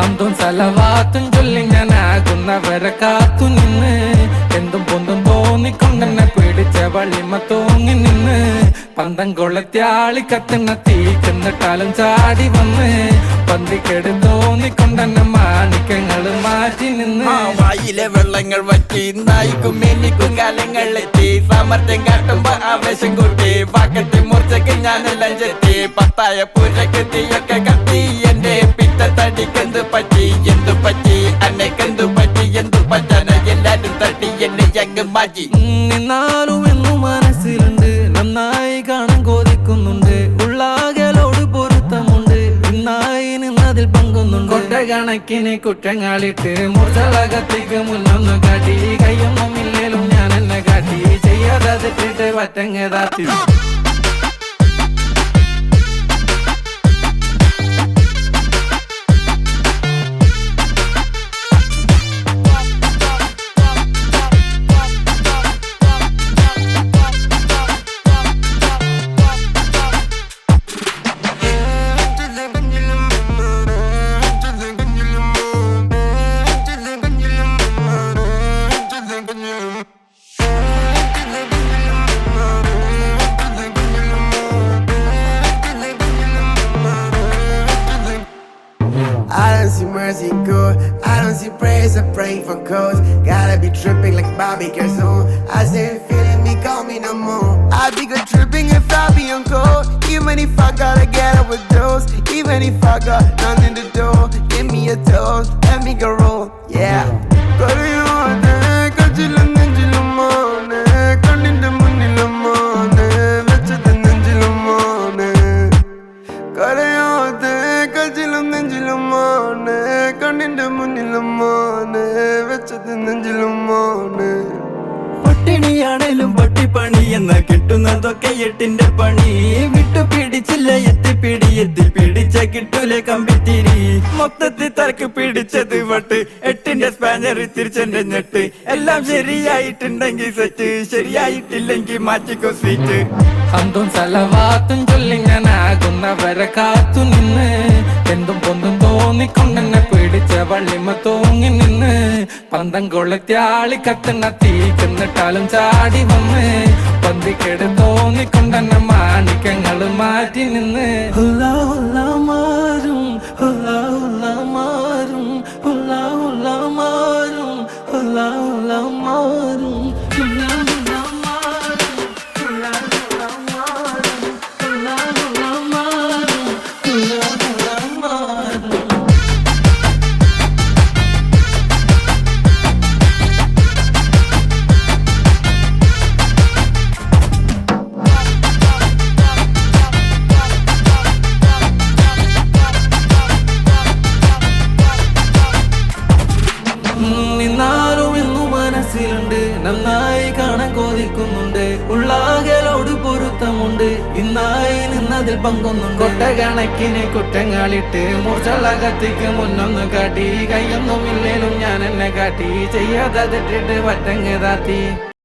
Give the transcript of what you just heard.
അന്തും സലവാത്തും ചൊല്ലി ഞാനാകുന്നവരെ കാത്തു നിന്ന് എന്തും പൊന്തും തോന്നിക്കൊണ്ടെന്നെ പിടിച്ച വള്ളിമ തൂങ്ങി നിന്ന് പന്തം കൊളത്യാളി കത്തുന്ന തീക്കുന്നിട്ടാലും ചാടി വന്ന് പന്തിക്കെട് തോന്നിക്കൊണ്ടെന്നെ മാണിക്കങ്ങള് മാറ്റി നിന്ന് വായിലെ വെള്ളങ്ങൾ വറ്റി നായിക്കും എനിക്കും കാലങ്ങളെത്തി സാമർത്ഥ്യം കാട്ടുമ്പോ ആവേശം കൂട്ടി വാക്കത്തി മുറിച്ചൊക്കെ ഞാനെല്ലാം ചെത്തി പത്തായ പൂരക്ക് തീയൊക്കെ കത്തി എന്റെ പിത്തടിക്കെന്ത് പറ്റി എന്തു പറ്റി അന്നക്കെന്തു പറ്റി എന്തു പറ്റാന എല്ലാരും തട്ടി എന്നെ ഞങ്ങ് മാറ്റി നിന്നാലും എന്നു മനസ്സിലുണ്ട് നന്നായി കാണാൻ കൊതിക്കുന്നുണ്ട് ഉള്ളാകലോട് പൊരുത്തമുണ്ട് ഇന്നായി നിന്നതിൽ പങ്കുന്നുണ്ട് കൊട്ടകണക്കിന് കുറ്റങ്ങളിട്ട് മുറിച്ചളകത്തേക്ക് മുന്നൊന്നു കാട്ടി കയ്യൊന്നും ഇല്ലേലും ഞാൻ എന്നെ കാട്ടി ചെയ്യാതെ തെറ്റിട്ട് പറ്റങ്ങതാത്തി I don't see mercy good, I don't see praise, I pray for cause. Gotta be tripping like Bobby Gerson. I say feeling me, call me no more. I be good tripping if I be on cold. Even if I gotta get up with those. Even if I got none in the door. Give me a toast, let me go roll, yeah. പട്ടിണിയാണേലും പട്ടിപ്പണി എന്ന കിട്ടുന്നതൊക്കെ എട്ടിന്റെ പണി വിട്ടു പിടിച്ചില്ല എത്തിപ്പിടി എത്തി പിടിച്ച കിട്ടൂലെ കമ്പിത്തിരി മൊത്തത്തിൽ തലക്ക് പിടിച്ചത് വട്ട് എട്ടിന്റെ സ്പാനർ തിരിച്ചെന്റെ ഞെട്ട് എല്ലാം ശരിയായിട്ടുണ്ടെങ്കിൽ സെറ്റ് ശരിയായിട്ടില്ലെങ്കിൽ മാറ്റിക്കോ സീറ്റ് അന്തും സലവാത്തും ചൊല്ലി ഞാനാകുന്നവരെ കാത്തു നിന്ന് എന്തും പൊന്തും തോന്നിക്കൊണ്ടെന്നെ പിടിച്ച വള്ളിമ തൂങ്ങി നിന്ന് പന്തം കൊളത്യാളി കത്തുന്ന തീക്കുന്നിട്ടാലും ചാടി വന്ന് പന്തിക്കെട് തോന്നിക്കൊണ്ടെന്നെ മാണിക്കങ്ങള് മാറ്റി നിന്ന് ഹുല്ലാ ഹുല്ലാ മാറും ഹുല്ലാ ഹുല്ലാ മാറും ഹുല്ലാ ഹുല്ലാ മാറും ഹുല്ലാ ഹുല്ലാ മാറും ഹുല്ലാ ഹുല്ലാ മാറും ഹുല്ലാ ഹുല്ലാ മാറും ഹുല്ലാ ഹുല്ലാ മാറും ഹുല്ലാ ഹുല്ലാ മാറും നിന്നാലും എന്നു മനസ്സിലുണ്ട് നന്നായി കാണാൻ കൊതിക്കുന്നുണ്ട് ഉള്ളാകലോട് പൊരുത്തമുണ്ട് ഇന്നായി നിന്നതിൽ പങ്കൊന്നുണ്ട് കൊട്ടകണക്കിന് കുറ്റങ്ങളിട്ട് മൂർച്ചളകത്തേക്ക് മുന്നൊന്നു കാട്ടി കയ്യൊന്നും ഇല്ലേലും ഞാൻ എന്നെ കാട്ടി ചെയ്യാതെ തെറ്റിട്ട് പറ്റങ്ങതാത്തി